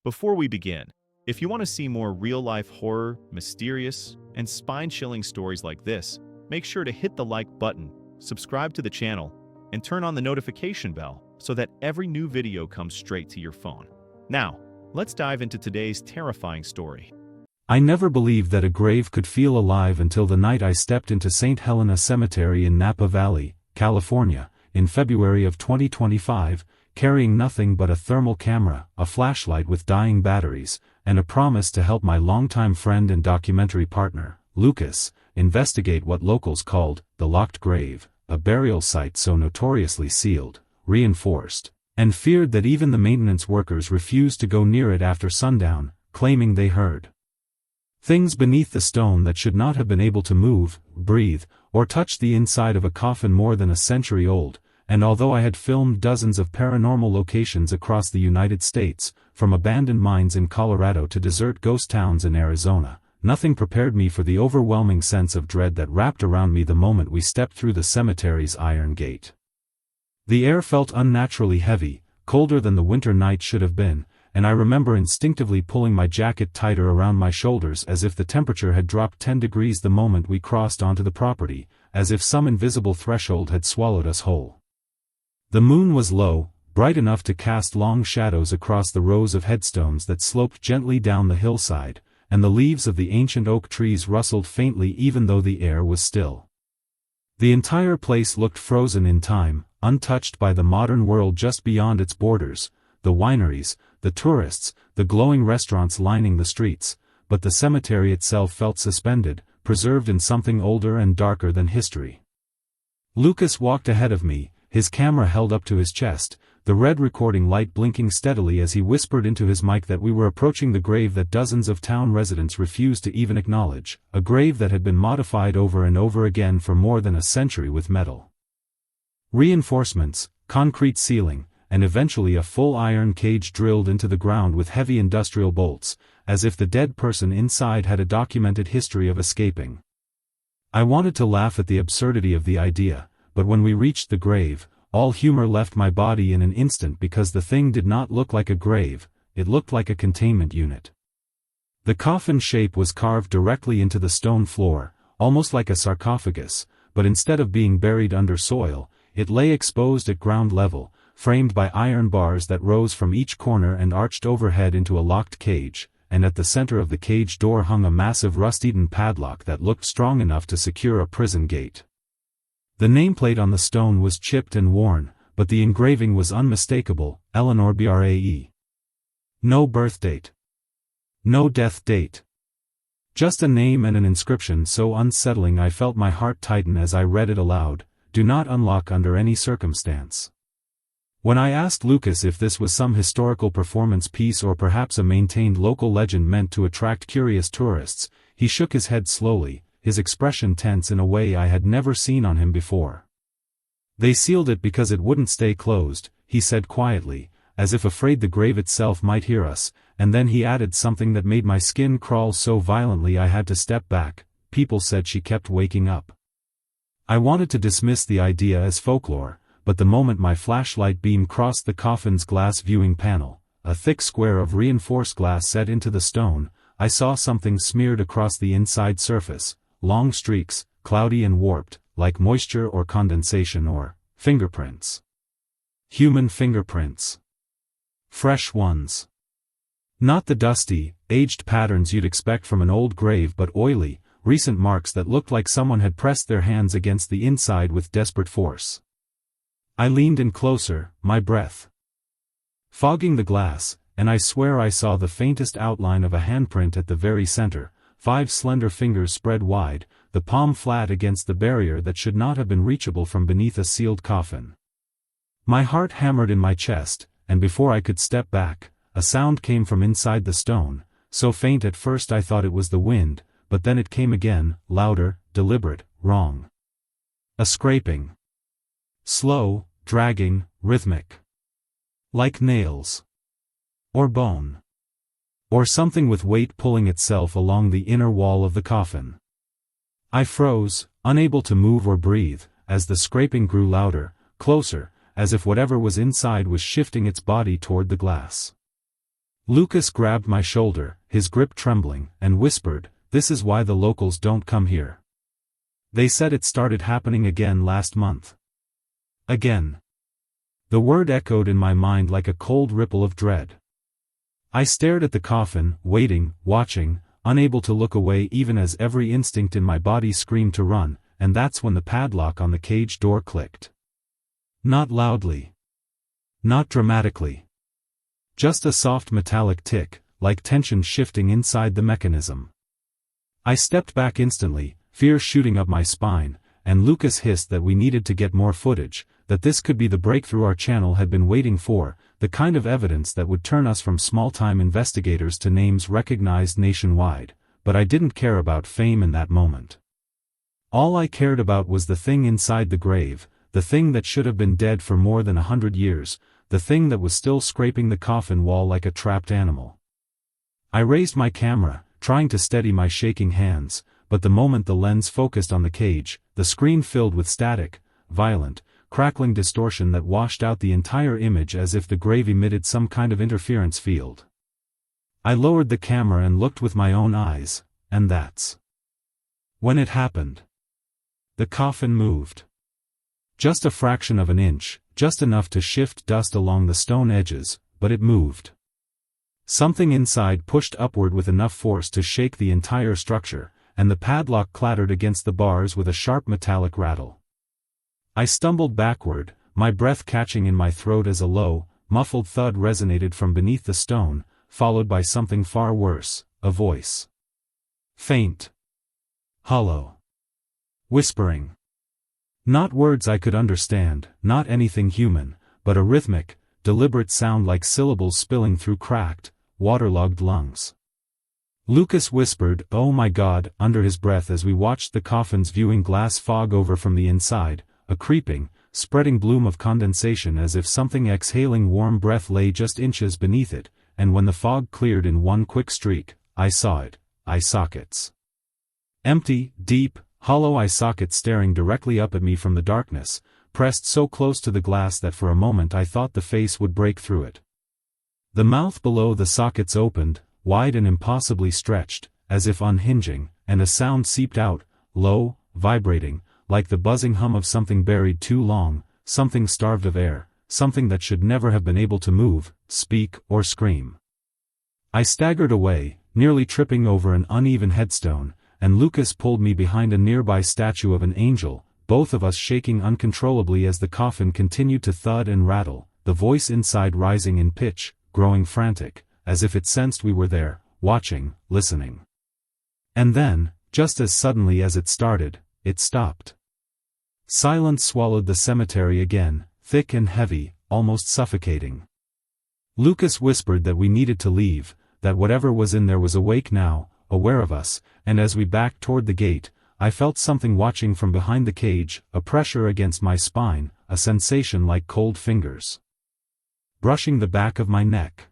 Before we begin, if you want to see more real-life horror, mysterious, and spine-chilling stories like this, make sure to hit the like button, subscribe to the channel, and turn on the notification bell so that every new video comes straight to your phone. Now, let's dive into today's terrifying story. I never believed that a grave could feel alive until the night I stepped into St. Helena Cemetery in Napa Valley, California, in February of 2025, carrying nothing but a thermal camera, a flashlight with dying batteries, and a promise to help my longtime friend and documentary partner, Lucas, investigate what locals called the locked grave, a burial site so notoriously sealed, reinforced, and feared that even the maintenance workers refused to go near it after sundown, claiming they heard things beneath the stone that should not have been able to move, breathe, or touch the inside of a coffin more than a century old. And although I had filmed dozens of paranormal locations across the United States, from abandoned mines in Colorado to desert ghost towns in Arizona, nothing prepared me for the overwhelming sense of dread that wrapped around me the moment we stepped through the cemetery's iron gate. The air felt unnaturally heavy, colder than the winter night should have been, and I remember instinctively pulling my jacket tighter around my shoulders as if the temperature had dropped 10 degrees the moment we crossed onto the property, as if some invisible threshold had swallowed us whole. The moon was low, bright enough to cast long shadows across the rows of headstones that sloped gently down the hillside, and the leaves of the ancient oak trees rustled faintly even though the air was still. The entire place looked frozen in time, untouched by the modern world just beyond its borders, the wineries, the tourists, the glowing restaurants lining the streets, but the cemetery itself felt suspended, preserved in something older and darker than history. Lucas walked ahead of me, his camera held up to his chest, the red recording light blinking steadily as he whispered into his mic that we were approaching the grave that dozens of town residents refused to even acknowledge, a grave that had been modified over and over again for more than a century with metal reinforcements, concrete ceiling, and eventually a full iron cage drilled into the ground with heavy industrial bolts, as if the dead person inside had a documented history of escaping. I wanted to laugh at the absurdity of the idea, but when we reached the grave, all humor left my body in an instant because the thing did not look like a grave, it looked like a containment unit. The coffin shape was carved directly into the stone floor, almost like a sarcophagus, but instead of being buried under soil, it lay exposed at ground level, framed by iron bars that rose from each corner and arched overhead into a locked cage, and at the center of the cage door hung a massive rust-eaten padlock that looked strong enough to secure a prison gate. The nameplate on the stone was chipped and worn, but the engraving was unmistakable, Eleanor Brae. No birth date. No death date. Just a name and an inscription so unsettling I felt my heart tighten as I read it aloud, "Do not unlock under any circumstance." When I asked Lucas if this was some historical performance piece or perhaps a maintained local legend meant to attract curious tourists, he shook his head slowly, his expression tense in a way I had never seen on him before. "They sealed it because it wouldn't stay closed," he said quietly, as if afraid the grave itself might hear us, and then he added something that made my skin crawl so violently I had to step back. "People said she kept waking up." I wanted to dismiss the idea as folklore, but the moment my flashlight beam crossed the coffin's glass viewing panel, a thick square of reinforced glass set into the stone, I saw something smeared across the inside surface. Long streaks, cloudy and warped, like moisture or condensation or fingerprints. Human fingerprints. Fresh ones. Not the dusty, aged patterns you'd expect from an old grave but oily, recent marks that looked like someone had pressed their hands against the inside with desperate force. I leaned in closer, my breath fogging the glass, and I swear I saw the faintest outline of a handprint at the very center. 5 slender fingers spread wide, the palm flat against the barrier that should not have been reachable from beneath a sealed coffin. My heart hammered in my chest, and before I could step back, a sound came from inside the stone, so faint at first I thought it was the wind, but then it came again, louder, deliberate, wrong. A scraping. Slow, dragging, rhythmic. Like nails. Or bone. Or something with weight pulling itself along the inner wall of the coffin. I froze, unable to move or breathe, as the scraping grew louder, closer, as if whatever was inside was shifting its body toward the glass. Lucas grabbed my shoulder, his grip trembling, and whispered, "This is why the locals don't come here. They said it started happening again last month." Again. The word echoed in my mind like a cold ripple of dread. I stared at the coffin, waiting, watching, unable to look away even as every instinct in my body screamed to run, and that's when the padlock on the cage door clicked. Not loudly. Not dramatically. Just a soft metallic tick, like tension shifting inside the mechanism. I stepped back instantly, fear shooting up my spine, and Lucas hissed that we needed to get more footage, that this could be the breakthrough our channel had been waiting for, the kind of evidence that would turn us from small-time investigators to names recognized nationwide, but I didn't care about fame in that moment. All I cared about was the thing inside the grave, the thing that should have been dead for more than 100 years, the thing that was still scraping the coffin wall like a trapped animal. I raised my camera, trying to steady my shaking hands, but the moment the lens focused on the cage, the screen filled with static, violent, crackling distortion that washed out the entire image as if the grave emitted some kind of interference field. I lowered the camera and looked with my own eyes, and that's when it happened. The coffin moved. Just a fraction of an inch, just enough to shift dust along the stone edges, but it moved. Something inside pushed upward with enough force to shake the entire structure, and the padlock clattered against the bars with a sharp metallic rattle. I stumbled backward, my breath catching in my throat as a low, muffled thud resonated from beneath the stone, followed by something far worse, a voice. Faint. Hollow. Whispering. Not words I could understand, not anything human, but a rhythmic, deliberate sound like syllables spilling through cracked, waterlogged lungs. Lucas whispered, "Oh my God," under his breath as we watched the coffin's viewing glass fog over from the inside, a creeping, spreading bloom of condensation as if something exhaling warm breath lay just inches beneath it, and when the fog cleared in one quick streak, I saw it, eye sockets. Empty, deep, hollow eye sockets staring directly up at me from the darkness, pressed so close to the glass that for a moment I thought the face would break through it. The mouth below the sockets opened, wide and impossibly stretched, as if unhinging, and a sound seeped out, low, vibrating, like the buzzing hum of something buried too long, something starved of air, something that should never have been able to move, speak, or scream. I staggered away, nearly tripping over an uneven headstone, and Lucas pulled me behind a nearby statue of an angel, both of us shaking uncontrollably as the coffin continued to thud and rattle, the voice inside rising in pitch, growing frantic, as if it sensed we were there, watching, listening. And then, just as suddenly as it started, it stopped. Silence swallowed the cemetery again, thick and heavy, almost suffocating. Lucas whispered that we needed to leave, that whatever was in there was awake now, aware of us, and as we backed toward the gate, I felt something watching from behind the cage, a pressure against my spine, a sensation like cold fingers brushing the back of my neck.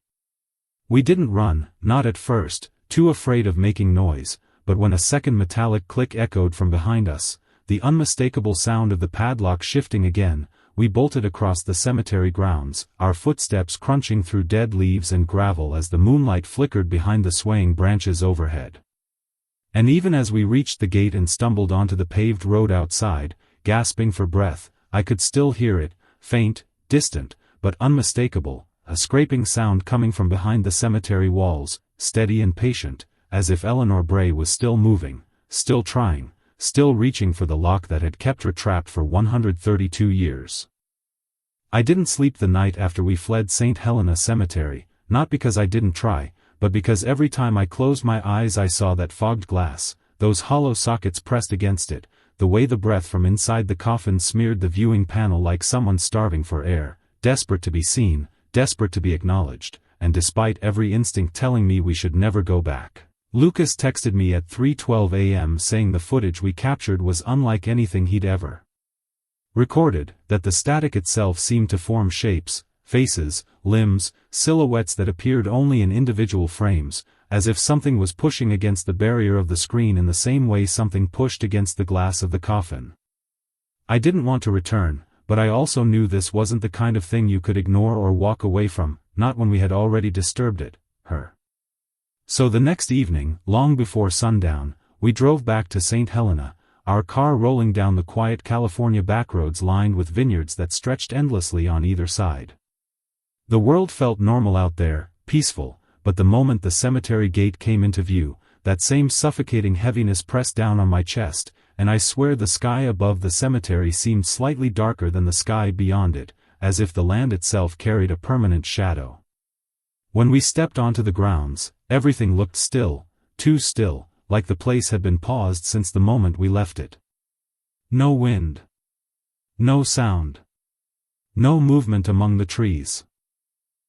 We didn't run, not at first, too afraid of making noise, but when a second metallic click echoed from behind us, the unmistakable sound of the padlock shifting again, we bolted across the cemetery grounds, our footsteps crunching through dead leaves and gravel as the moonlight flickered behind the swaying branches overhead. And even as we reached the gate and stumbled onto the paved road outside, gasping for breath, I could still hear it, faint, distant, but unmistakable, a scraping sound coming from behind the cemetery walls, steady and patient, as if Eleanor Bray was still moving, still trying, still reaching for the lock that had kept her trapped for 132 years. I didn't sleep the night after we fled St. Helena Cemetery, not because I didn't try, but because every time I closed my eyes I saw that fogged glass, those hollow sockets pressed against it, the way the breath from inside the coffin smeared the viewing panel like someone starving for air, desperate to be seen, desperate to be acknowledged, and despite every instinct telling me we should never go back. Lucas texted me at 3:12 a.m. saying the footage we captured was unlike anything he'd ever recorded, that the static itself seemed to form shapes, faces, limbs, silhouettes that appeared only in individual frames, as if something was pushing against the barrier of the screen in the same way something pushed against the glass of the coffin. I didn't want to return, but I also knew this wasn't the kind of thing you could ignore or walk away from, not when we had already disturbed it, her. So the next evening, long before sundown, we drove back to St. Helena, our car rolling down the quiet California backroads lined with vineyards that stretched endlessly on either side. The world felt normal out there, peaceful, but the moment the cemetery gate came into view, that same suffocating heaviness pressed down on my chest, and I swear the sky above the cemetery seemed slightly darker than the sky beyond it, as if the land itself carried a permanent shadow. When we stepped onto the grounds, everything looked still, too still, like the place had been paused since the moment we left it. No wind. No sound. No movement among the trees.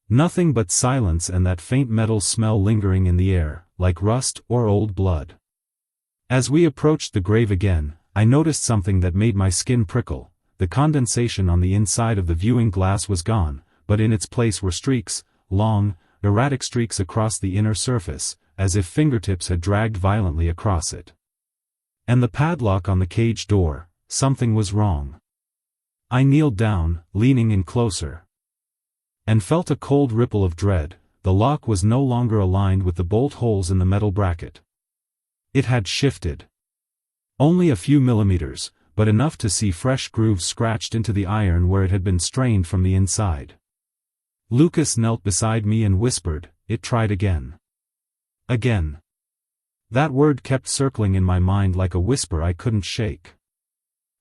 Nothing but silence and that faint metal smell lingering in the air, like rust or old blood. As we approached the grave again, I noticed something that made my skin prickle. The condensation on the inside of the viewing glass was gone, but in its place were streaks, long, erratic streaks across the inner surface, as if fingertips had dragged violently across it. And the padlock on the cage door, something was wrong. I kneeled down, leaning in closer, and felt a cold ripple of dread. The lock was no longer aligned with the bolt holes in the metal bracket. It had shifted. Only a few millimeters, but enough to see fresh grooves scratched into the iron where it had been strained from the inside. Lucas knelt beside me and whispered, "It tried again." Again. That word kept circling in my mind like a whisper I couldn't shake.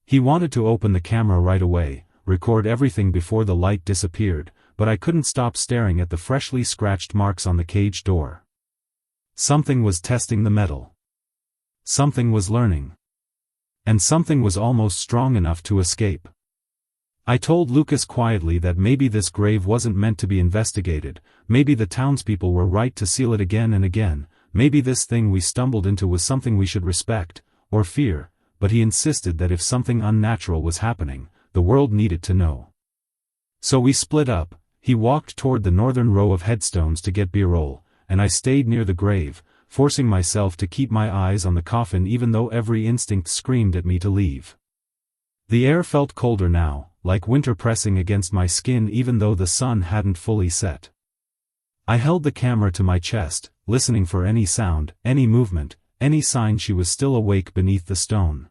He wanted to open the camera right away, record everything before the light disappeared, but I couldn't stop staring at the freshly scratched marks on the cage door. Something was testing the metal. Something was learning. And something was almost strong enough to escape. I told Lucas quietly that maybe this grave wasn't meant to be investigated, maybe the townspeople were right to seal it again and again, maybe this thing we stumbled into was something we should respect, or fear, but he insisted that if something unnatural was happening, the world needed to know. So we split up. He walked toward the northern row of headstones to get B-roll, and I stayed near the grave, forcing myself to keep my eyes on the coffin even though every instinct screamed at me to leave. The air felt colder now, like winter pressing against my skin even though the sun hadn't fully set. I held the camera to my chest, listening for any sound, any movement, any sign she was still awake beneath the stone.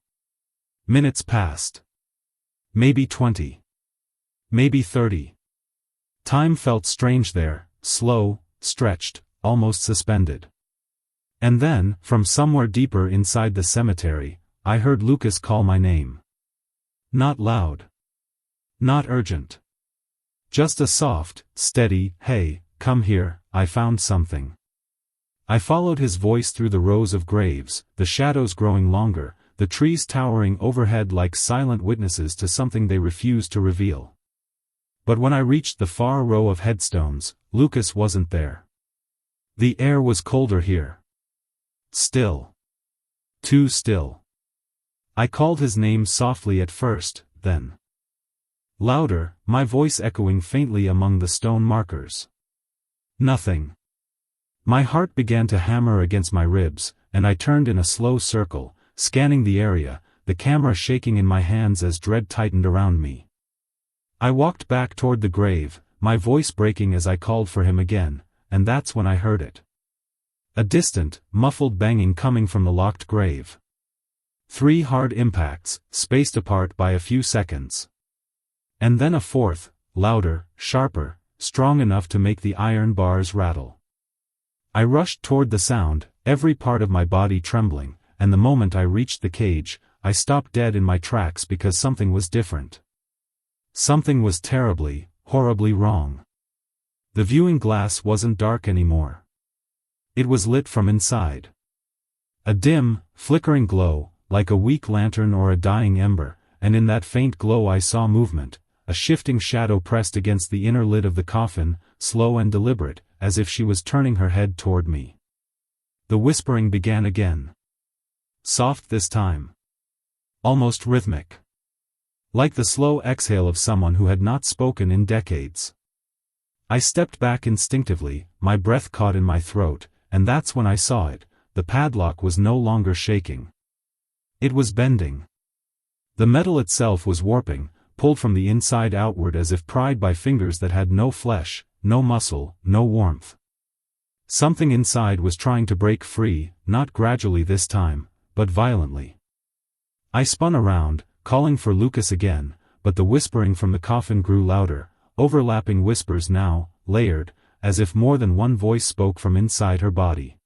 Minutes passed. Maybe 20. Maybe 30. Time felt strange there, slow, stretched, almost suspended. And then, from somewhere deeper inside the cemetery, I heard Lucas call my name. Not loud. Not urgent. Just a soft, steady, "Hey, come here, I found something." I followed his voice through the rows of graves, the shadows growing longer, the trees towering overhead like silent witnesses to something they refused to reveal. But when I reached the far row of headstones, Lucas wasn't there. The air was colder here. Still. Too still. I called his name softly at first, then louder, my voice echoing faintly among the stone markers. Nothing. My heart began to hammer against my ribs, and I turned in a slow circle, scanning the area, the camera shaking in my hands as dread tightened around me. I walked back toward the grave, my voice breaking as I called for him again, and that's when I heard it. A distant, muffled banging coming from the locked grave. 3 hard impacts, spaced apart by a few seconds. And then a fourth, louder, sharper, strong enough to make the iron bars rattle. I rushed toward the sound, every part of my body trembling, and the moment I reached the cage, I stopped dead in my tracks because something was different. Something was terribly, horribly wrong. The viewing glass wasn't dark anymore. It was lit from inside. A dim, flickering glow, like a weak lantern or a dying ember, and in that faint glow I saw movement, a shifting shadow pressed against the inner lid of the coffin, slow and deliberate, as if she was turning her head toward me. The whispering began again. Soft this time. Almost rhythmic. Like the slow exhale of someone who had not spoken in decades. I stepped back instinctively, my breath caught in my throat, and that's when I saw it. The padlock was no longer shaking. It was bending. The metal itself was warping, pulled from the inside outward as if pried by fingers that had no flesh, no muscle, no warmth. Something inside was trying to break free, not gradually this time, but violently. I spun around, calling for Lucas again, but the whispering from the coffin grew louder, overlapping whispers now, layered, as if more than one voice spoke from inside her body.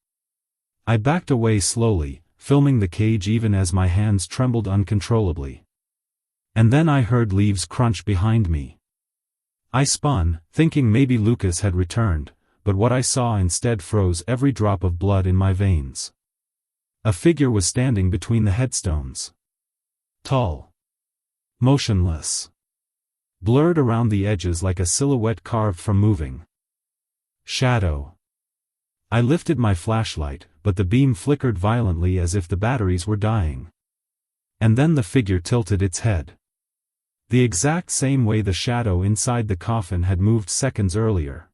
I backed away slowly, filming the cage even as my hands trembled uncontrollably. And then I heard leaves crunch behind me. I spun, thinking maybe Lucas had returned, but what I saw instead froze every drop of blood in my veins. A figure was standing between the headstones. Tall. Motionless. Blurred around the edges like a silhouette carved from moving shadow. I lifted my flashlight, but the beam flickered violently as if the batteries were dying. And then the figure tilted its head. The exact same way the shadow inside the coffin had moved seconds earlier.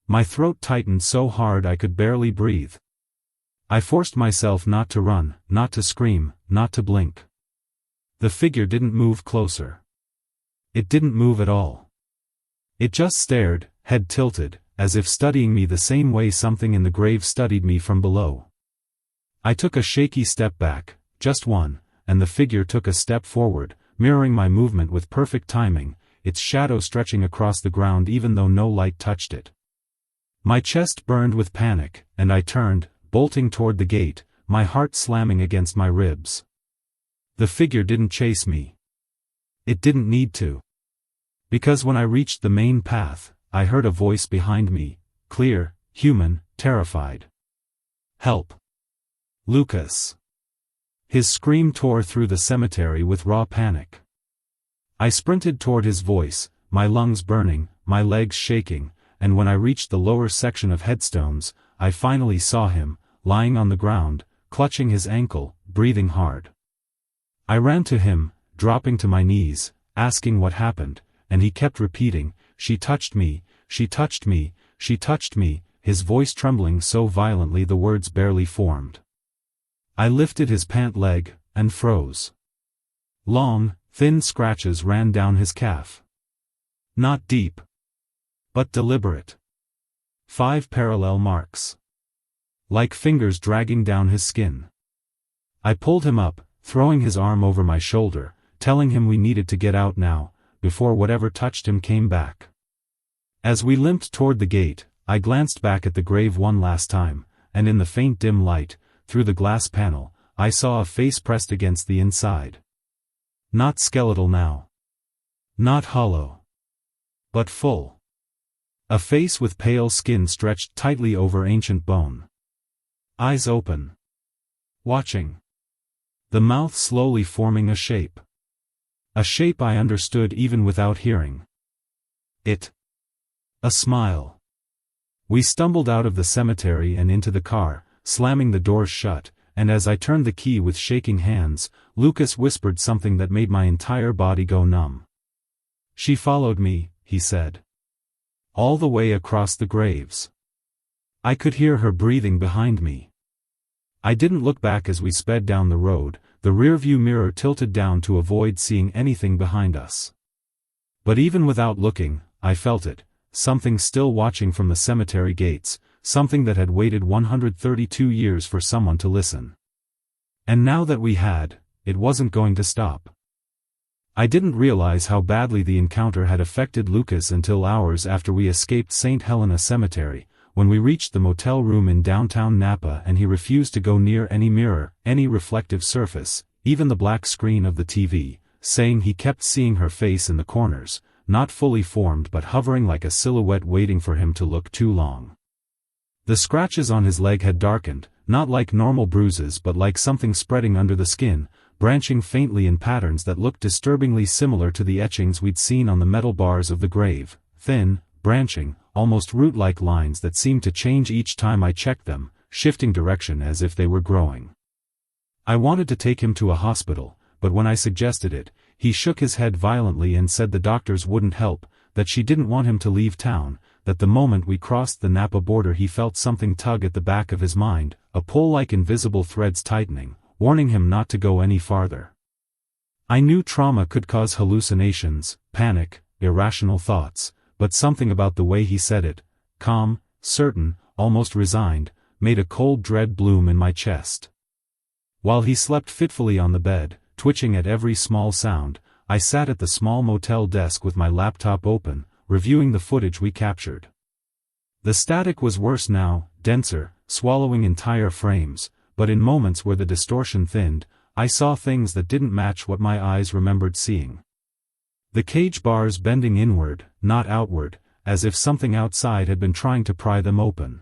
My throat tightened so hard I could barely breathe. I forced myself not to run, not to scream, not to blink. The figure didn't move closer. It didn't move at all. It just stared, head tilted, as if studying me the same way something in the grave studied me from below. I took a shaky step back, just one, and the figure took a step forward, mirroring my movement with perfect timing, its shadow stretching across the ground even though no light touched it. My chest burned with panic, and I turned, bolting toward the gate, my heart slamming against my ribs. The figure didn't chase me. It didn't need to. Because when I reached the main path, I heard a voice behind me, clear, human, terrified. Help. Lucas. His scream tore through the cemetery with raw panic. I sprinted toward his voice, my lungs burning, my legs shaking, and when I reached the lower section of headstones, I finally saw him, lying on the ground, clutching his ankle, breathing hard. I ran to him, dropping to my knees, asking what happened, and he kept repeating, "She touched me, she touched me, she touched me," his voice trembling so violently the words barely formed. I lifted his pant leg, and froze. Long, thin scratches ran down his calf. Not deep. But deliberate. 5 parallel marks. Like fingers dragging down his skin. I pulled him up, throwing his arm over my shoulder, telling him we needed to get out now, before whatever touched him came back. As we limped toward the gate, I glanced back at the grave one last time, and in the faint dim light, through the glass panel, I saw a face pressed against the inside. Not skeletal now. Not hollow. But full. A face with pale skin stretched tightly over ancient bone. Eyes open. Watching. The mouth slowly forming a shape. A shape I understood even without hearing. It. A smile. We stumbled out of the cemetery and into the car, slamming the doors shut, and as I turned the key with shaking hands, Lucas whispered something that made my entire body go numb. "She followed me," he said. "All the way across the graves. I could hear her breathing behind me." I didn't look back as we sped down the road, the rearview mirror tilted down to avoid seeing anything behind us. But even without looking, I felt it, something still watching from the cemetery gates, something that had waited 132 years for someone to listen. And now that we had, it wasn't going to stop. I didn't realize how badly the encounter had affected Lucas until hours after we escaped St. Helena Cemetery, when we reached the motel room in downtown Napa and he refused to go near any mirror, any reflective surface, even the black screen of the TV, saying he kept seeing her face in the corners, not fully formed but hovering like a silhouette waiting for him to look too long. The scratches on his leg had darkened, not like normal bruises but like something spreading under the skin, branching faintly in patterns that looked disturbingly similar to the etchings we'd seen on the metal bars of the grave, thin, branching, almost root-like lines that seemed to change each time I checked them, shifting direction as if they were growing. I wanted to take him to a hospital, but when I suggested it, he shook his head violently and said the doctors wouldn't help, that she didn't want him to leave town, that the moment we crossed the Napa border he felt something tug at the back of his mind, a pull like invisible threads tightening, warning him not to go any farther. I knew trauma could cause hallucinations, panic, irrational thoughts, but something about the way he said it, calm, certain, almost resigned, made a cold dread bloom in my chest. While he slept fitfully on the bed, twitching at every small sound, I sat at the small motel desk with my laptop open, reviewing the footage we captured. The static was worse now, denser, swallowing entire frames, but in moments where the distortion thinned, I saw things that didn't match what my eyes remembered seeing. The cage bars bending inward, not outward, as if something outside had been trying to pry them open.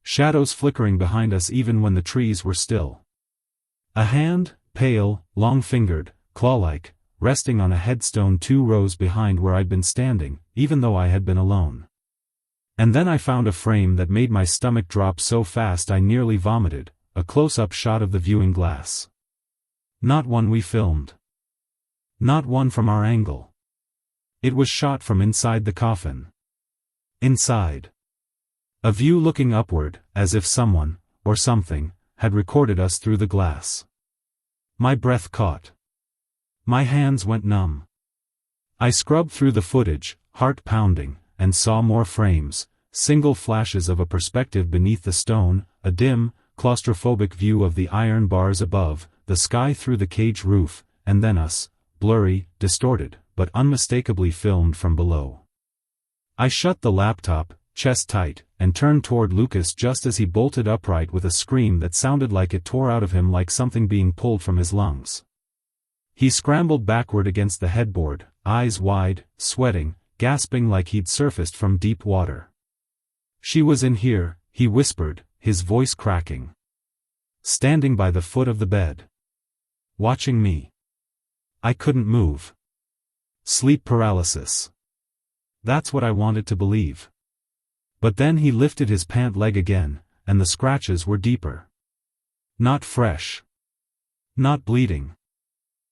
Shadows flickering behind us even when the trees were still. A hand, pale, long-fingered, claw-like, resting on a headstone 2 rows behind where I'd been standing, even though I had been alone. And then I found a frame that made my stomach drop so fast I nearly vomited, a close-up shot of the viewing glass. Not one we filmed. Not one from our angle. It was shot from inside the coffin. Inside. A view looking upward, as if someone, or something, had recorded us through the glass. My breath caught. My hands went numb. I scrubbed through the footage, heart pounding, and saw more frames, single flashes of a perspective beneath the stone, a dim, claustrophobic view of the iron bars above, the sky through the cage roof, and then us, blurry, distorted, but unmistakably filmed from below. I shut the laptop, chest tight, and turned toward Lucas just as he bolted upright with a scream that sounded like it tore out of him like something being pulled from his lungs. He scrambled backward against the headboard, eyes wide, sweating, gasping like he'd surfaced from deep water. "She was in here," he whispered, his voice cracking. "Standing by the foot of the bed. Watching me. I couldn't move. Sleep paralysis. That's what I wanted to believe." But then he lifted his pant leg again, and the scratches were deeper. Not fresh. Not bleeding.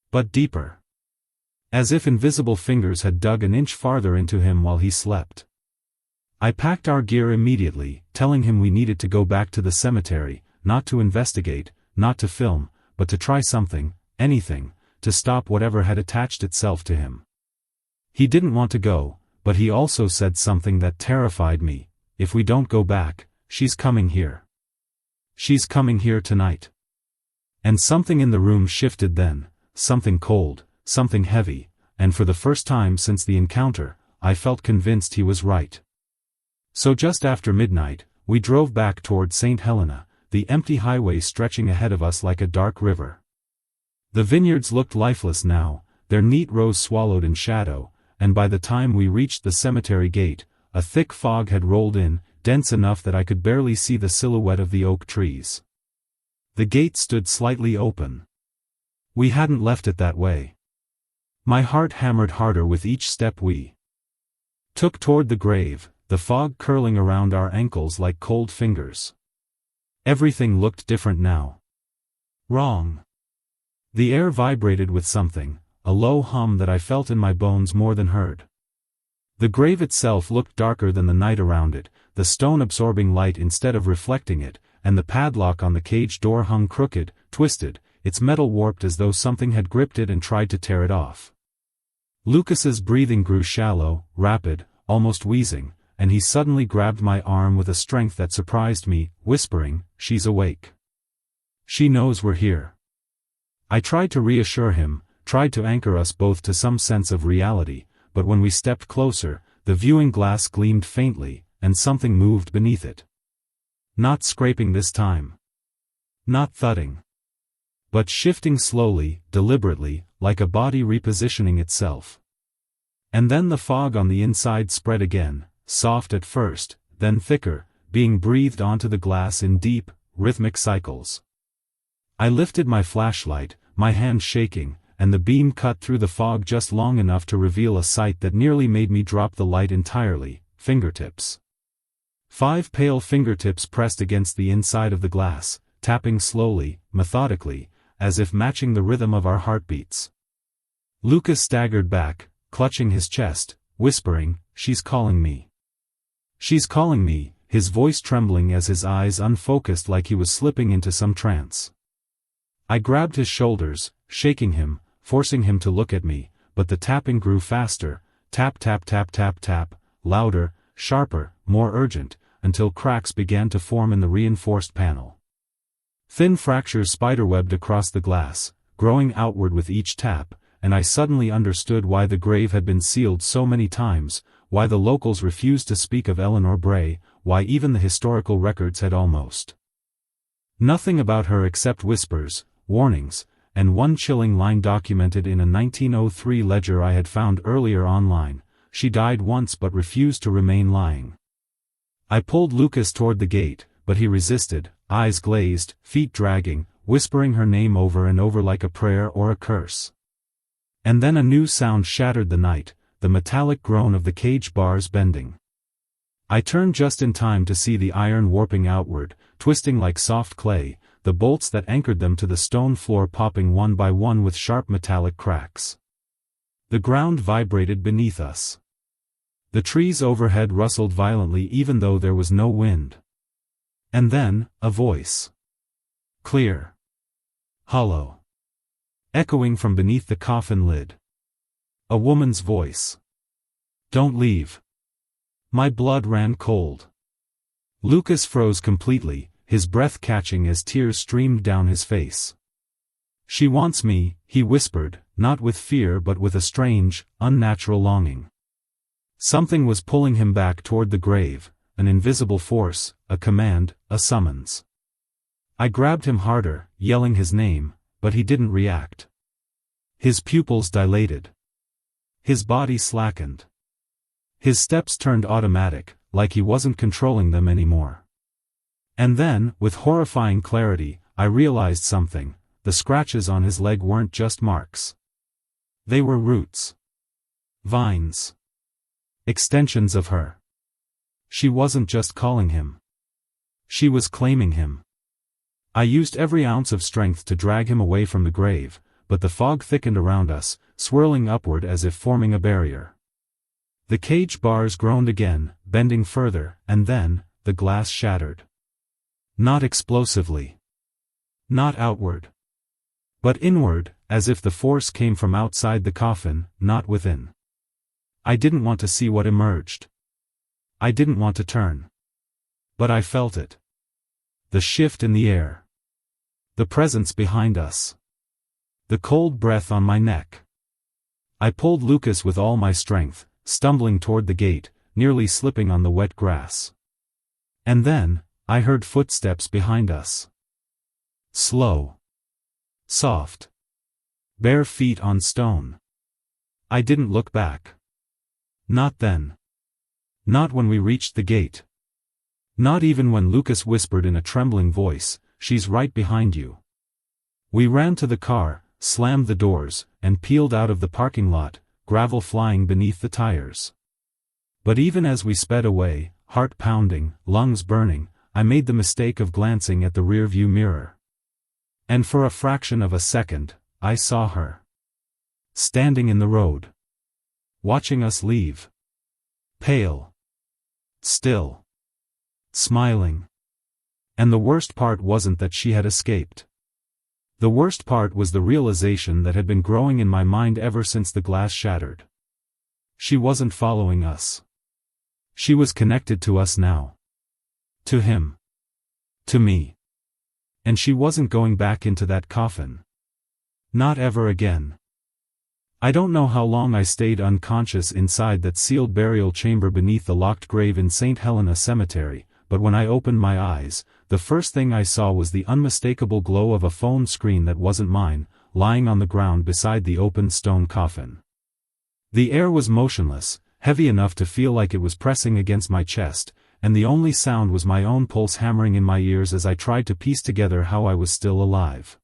But deeper. As if invisible fingers had dug an inch farther into him while he slept. I packed our gear immediately, telling him we needed to go back to the cemetery, not to investigate, not to film, but to try something, anything, to stop whatever had attached itself to him. He didn't want to go, but he also said something that terrified me: "If we don't go back, she's coming here. She's coming here tonight." And something in the room shifted then, something cold, something heavy, and for the first time since the encounter, I felt convinced he was right. So just after midnight, we drove back toward St. Helena, the empty highway stretching ahead of us like a dark river. The vineyards looked lifeless now, their neat rows swallowed in shadow, and by the time we reached the cemetery gate, a thick fog had rolled in, dense enough that I could barely see the silhouette of the oak trees. The gate stood slightly open. We hadn't left it that way. My heart hammered harder with each step we took toward the grave, the fog curling around our ankles like cold fingers. Everything looked different now. Wrong. The air vibrated with something, a low hum that I felt in my bones more than heard. The grave itself looked darker than the night around it, the stone absorbing light instead of reflecting it, and the padlock on the cage door hung crooked, twisted, its metal warped as though something had gripped it and tried to tear it off. Lucas's breathing grew shallow, rapid, almost wheezing, and he suddenly grabbed my arm with a strength that surprised me, whispering, "She's awake. She knows we're here." I tried to reassure him, tried to anchor us both to some sense of reality, but when we stepped closer, the viewing glass gleamed faintly, and something moved beneath it. Not scraping this time. Not thudding. But shifting slowly, deliberately, like a body repositioning itself. And then the fog on the inside spread again, soft at first, then thicker, being breathed onto the glass in deep, rhythmic cycles. I lifted my flashlight, my hand shaking, and the beam cut through the fog just long enough to reveal a sight that nearly made me drop the light entirely: fingertips. 5 pale fingertips pressed against the inside of the glass, tapping slowly, methodically, as if matching the rhythm of our heartbeats. Lucas staggered back, clutching his chest, whispering, "She's calling me. She's calling me," his voice trembling as his eyes unfocused like he was slipping into some trance. I grabbed his shoulders, shaking him, forcing him to look at me, but the tapping grew faster, tap tap tap tap tap, louder, sharper, more urgent, until cracks began to form in the reinforced panel. Thin fractures spiderwebbed across the glass, growing outward with each tap, and I suddenly understood why the grave had been sealed so many times, why the locals refused to speak of Eleanor Bray, why even the historical records had almost nothing about her except whispers, warnings, and one chilling line documented in a 1903 ledger I had found earlier online: "She died once but refused to remain lying." I pulled Lucas toward the gate, but he resisted, eyes glazed, feet dragging, whispering her name over and over like a prayer or a curse. And then a new sound shattered the night, the metallic groan of the cage bars bending. I turned just in time to see the iron warping outward, twisting like soft clay, the bolts that anchored them to the stone floor popping one by one with sharp metallic cracks. The ground vibrated beneath us. The trees overhead rustled violently even though there was no wind. And then, a voice. Clear. Hollow. Echoing from beneath the coffin lid. A woman's voice. "Don't leave." My blood ran cold. Lucas froze completely, his breath catching as tears streamed down his face. "She wants me," he whispered, not with fear but with a strange, unnatural longing. Something was pulling him back toward the grave, an invisible force, a command, a summons. I grabbed him harder, yelling his name, but he didn't react. His pupils dilated. His body slackened. His steps turned automatic, like he wasn't controlling them anymore. And then, with horrifying clarity, I realized something: the scratches on his leg weren't just marks. They were roots. Vines. Extensions of her. She wasn't just calling him. She was claiming him. I used every ounce of strength to drag him away from the grave, but the fog thickened around us, swirling upward as if forming a barrier. The cage bars groaned again, bending further, and then, the glass shattered. Not explosively. Not outward. But inward, as if the force came from outside the coffin, not within. I didn't want to see what emerged. I didn't want to turn. But I felt it. The shift in the air. The presence behind us. The cold breath on my neck. I pulled Lucas with all my strength, stumbling toward the gate, nearly slipping on the wet grass. And then, I heard footsteps behind us. Slow. Soft. Bare feet on stone. I didn't look back. Not then. Not when we reached the gate. Not even when Lucas whispered in a trembling voice, "She's right behind you." We ran to the car, slammed the doors, and peeled out of the parking lot, gravel flying beneath the tires. But even as we sped away, heart pounding, lungs burning, I made the mistake of glancing at the rearview mirror. And for a fraction of a second, I saw her. Standing in the road. Watching us leave. Pale. Still. Smiling. And the worst part wasn't that she had escaped. The worst part was the realization that had been growing in my mind ever since the glass shattered. She wasn't following us. She was connected to us now. To him. To me. And she wasn't going back into that coffin. Not ever again. I don't know how long I stayed unconscious inside that sealed burial chamber beneath the locked grave in St. Helena Cemetery, but when I opened my eyes, the first thing I saw was the unmistakable glow of a phone screen that wasn't mine, lying on the ground beside the open stone coffin. The air was motionless, heavy enough to feel like it was pressing against my chest, and the only sound was my own pulse hammering in my ears as I tried to piece together how I was still alive.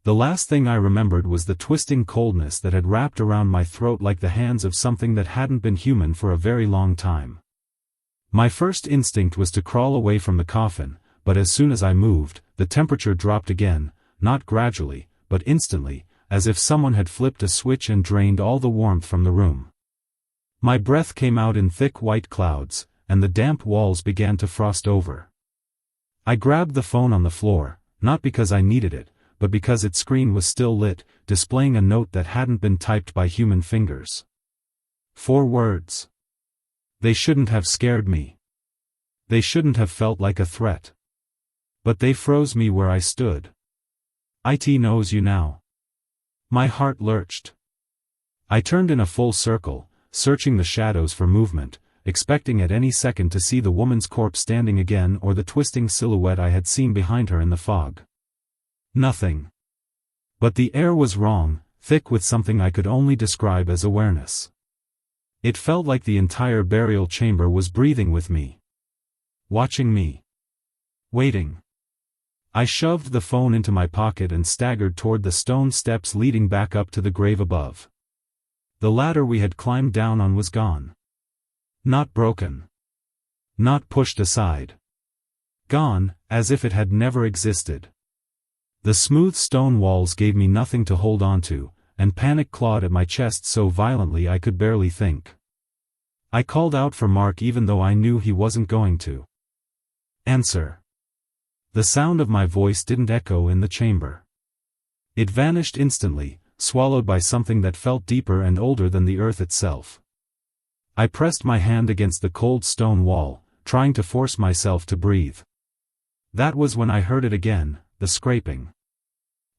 The last thing I remembered was the twisting coldness that had wrapped around my throat like the hands of something that hadn't been human for a very long time. My first instinct was to crawl away from the coffin, but as soon as I moved, the temperature dropped again, not gradually, but instantly, as if someone had flipped a switch and drained all the warmth from the room. My breath came out in thick white clouds, and the damp walls began to frost over. I grabbed the phone on the floor, not because I needed it, but because its screen was still lit, displaying a note that hadn't been typed by human fingers. 4 words. They shouldn't have scared me. They shouldn't have felt like a threat. But they froze me where I stood. It knows you now. My heart lurched. I turned in a full circle, searching the shadows for movement, expecting at any second to see the woman's corpse standing again or the twisting silhouette I had seen behind her in the fog. Nothing. But the air was wrong, thick with something I could only describe as awareness. It felt like the entire burial chamber was breathing with me. Watching me. Waiting. I shoved the phone into my pocket and staggered toward the stone steps leading back up to the grave above. The ladder we had climbed down on was gone. Not broken. Not pushed aside. Gone, as if it had never existed. The smooth stone walls gave me nothing to hold on to, and panic clawed at my chest so violently I could barely think. I called out for Mark even though I knew he wasn't going to answer. The sound of my voice didn't echo in the chamber. It vanished instantly, swallowed by something that felt deeper and older than the earth itself. I pressed my hand against the cold stone wall, trying to force myself to breathe. That was when I heard it again, the scraping.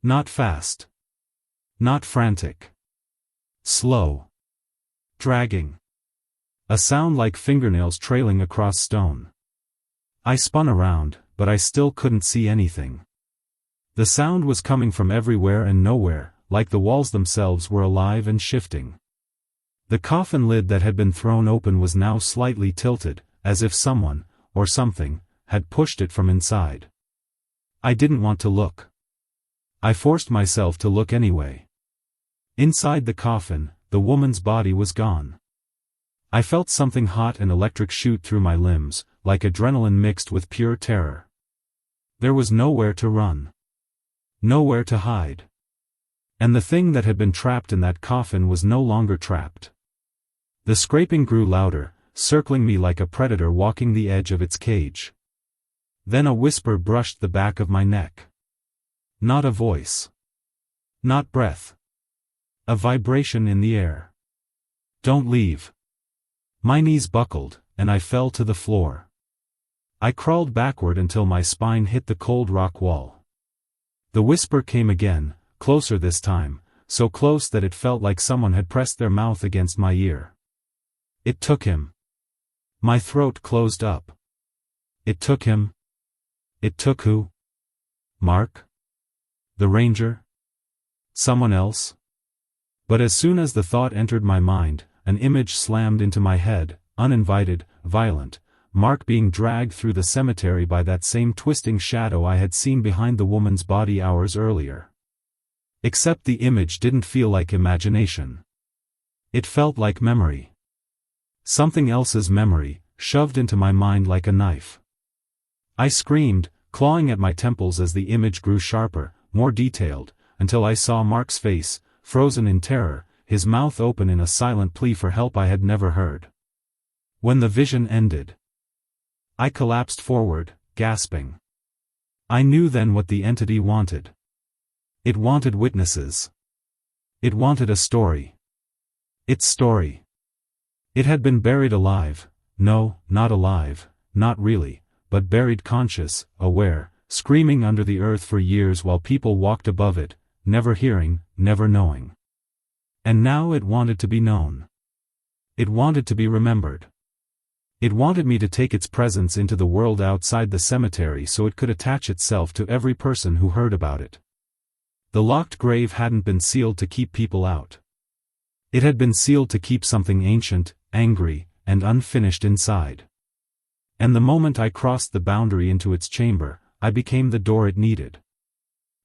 Not fast. Not frantic. Slow. Dragging. A sound like fingernails trailing across stone. I spun around, but I still couldn't see anything. The sound was coming from everywhere and nowhere, like the walls themselves were alive and shifting. The coffin lid that had been thrown open was now slightly tilted, as if someone, or something, had pushed it from inside. I didn't want to look. I forced myself to look anyway. Inside the coffin, the woman's body was gone. I felt something hot and electric shoot through my limbs, like adrenaline mixed with pure terror. There was nowhere to run. Nowhere to hide. And the thing that had been trapped in that coffin was no longer trapped. The scraping grew louder, circling me like a predator walking the edge of its cage. Then a whisper brushed the back of my neck. Not a voice. Not breath. A vibration in the air. Don't leave. My knees buckled, and I fell to the floor. I crawled backward until my spine hit the cold rock wall. The whisper came again, closer this time, so close that it felt like someone had pressed their mouth against my ear. It took him. My throat closed up. It took him. It took who? Mark? The ranger? Someone else? But as soon as the thought entered my mind, an image slammed into my head, uninvited, violent, Mark being dragged through the cemetery by that same twisting shadow I had seen behind the woman's body hours earlier. Except the image didn't feel like imagination. It felt like memory. Something else's memory, shoved into my mind like a knife. I screamed, clawing at my temples as the image grew sharper, more detailed, until I saw Mark's face, frozen in terror, his mouth open in a silent plea for help I had never heard. When the vision ended, I collapsed forward, gasping. I knew then what the entity wanted. It wanted witnesses. It wanted a story. Its story. It had been buried alive, no, not alive, not really, but buried conscious, aware, screaming under the earth for years while people walked above it, never hearing, never knowing. And now it wanted to be known. It wanted to be remembered. It wanted me to take its presence into the world outside the cemetery so it could attach itself to every person who heard about it. The locked grave hadn't been sealed to keep people out. It had been sealed to keep something ancient, angry, and unfinished inside. And the moment I crossed the boundary into its chamber, I became the door it needed.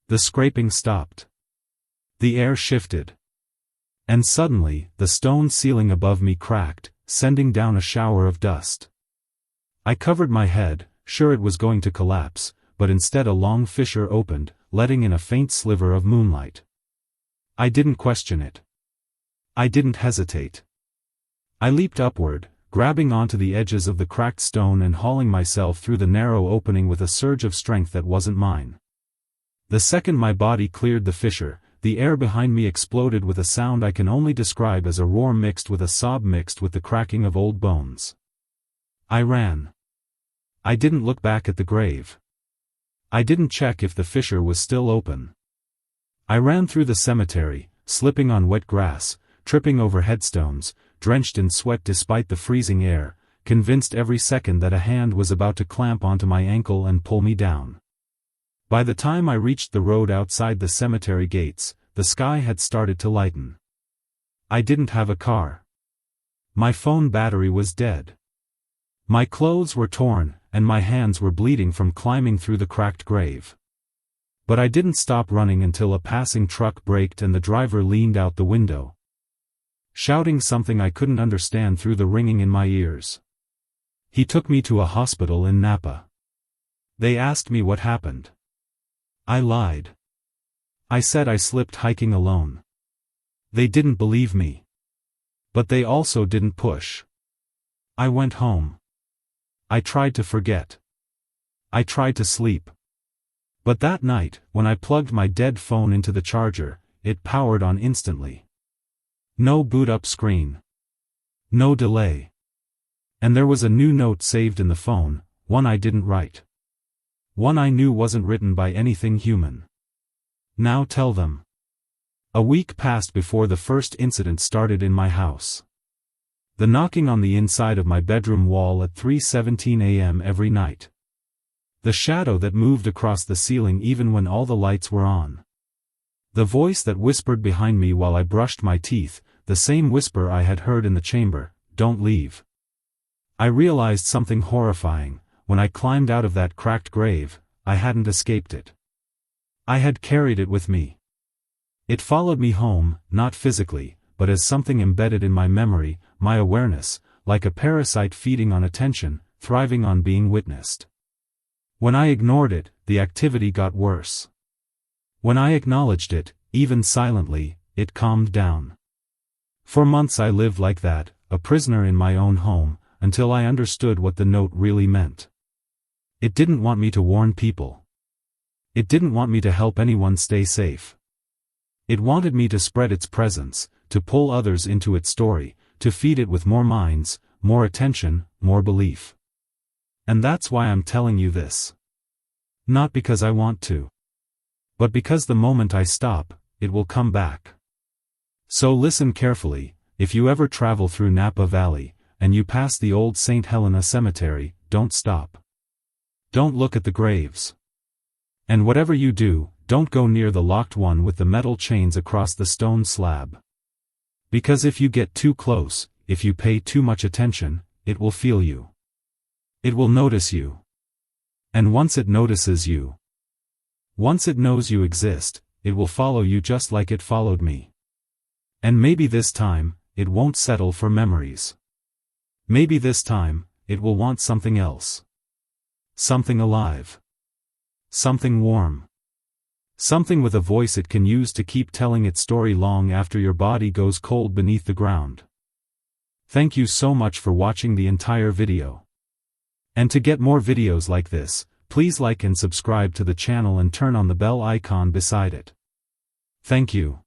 The scraping stopped. The air shifted. And suddenly, the stone ceiling above me cracked, sending down a shower of dust. I covered my head, sure it was going to collapse, but instead a long fissure opened, letting in a faint sliver of moonlight. I didn't question it. I didn't hesitate. I leaped upward, grabbing onto the edges of the cracked stone and hauling myself through the narrow opening with a surge of strength that wasn't mine. The second my body cleared the fissure, the air behind me exploded with a sound I can only describe as a roar mixed with a sob mixed with the cracking of old bones. I ran. I didn't look back at the grave. I didn't check if the fissure was still open. I ran through the cemetery, slipping on wet grass, tripping over headstones, drenched in sweat despite the freezing air, convinced every second that a hand was about to clamp onto my ankle and pull me down. By the time I reached the road outside the cemetery gates, the sky had started to lighten. I didn't have a car. My phone battery was dead. My clothes were torn, and my hands were bleeding from climbing through the cracked grave. But I didn't stop running until a passing truck braked and the driver leaned out the window, shouting something I couldn't understand through the ringing in my ears. He took me to a hospital in Napa. They asked me what happened. I lied. I said I slipped hiking alone. They didn't believe me. But they also didn't push. I went home. I tried to forget. I tried to sleep. But that night, when I plugged my dead phone into the charger, it powered on instantly. No boot-up screen. No delay. And there was a new note saved in the phone, one I didn't write. One I knew wasn't written by anything human. Now tell them. A week passed before the first incident started in my house. The knocking on the inside of my bedroom wall at 3:17 a.m. every night. The shadow that moved across the ceiling even when all the lights were on. The voice that whispered behind me while I brushed my teeth, the same whisper I had heard in the chamber, "Don't leave." I realized something horrifying. When I climbed out of that cracked grave, I hadn't escaped it. I had carried it with me. It followed me home, not physically, but as something embedded in my memory, my awareness, like a parasite feeding on attention, thriving on being witnessed. When I ignored it, the activity got worse. When I acknowledged it, even silently, it calmed down. For months I lived like that, a prisoner in my own home, until I understood what the note really meant. It didn't want me to warn people. It didn't want me to help anyone stay safe. It wanted me to spread its presence, to pull others into its story, to feed it with more minds, more attention, more belief. And that's why I'm telling you this. Not because I want to. But because the moment I stop, it will come back. So listen carefully. If you ever travel through Napa Valley, and you pass the old St. Helena Cemetery, don't stop. Don't look at the graves. And whatever you do, don't go near the locked one with the metal chains across the stone slab. Because if you get too close, if you pay too much attention, it will feel you. It will notice you. And once it notices you, once it knows you exist, it will follow you just like it followed me. And maybe this time, it won't settle for memories. Maybe this time, it will want something else. Something alive. Something warm. Something with a voice it can use to keep telling its story long after your body goes cold beneath the ground. Thank you so much for watching the entire video. And to get more videos like this, please like and subscribe to the channel and turn on the bell icon beside it. Thank you.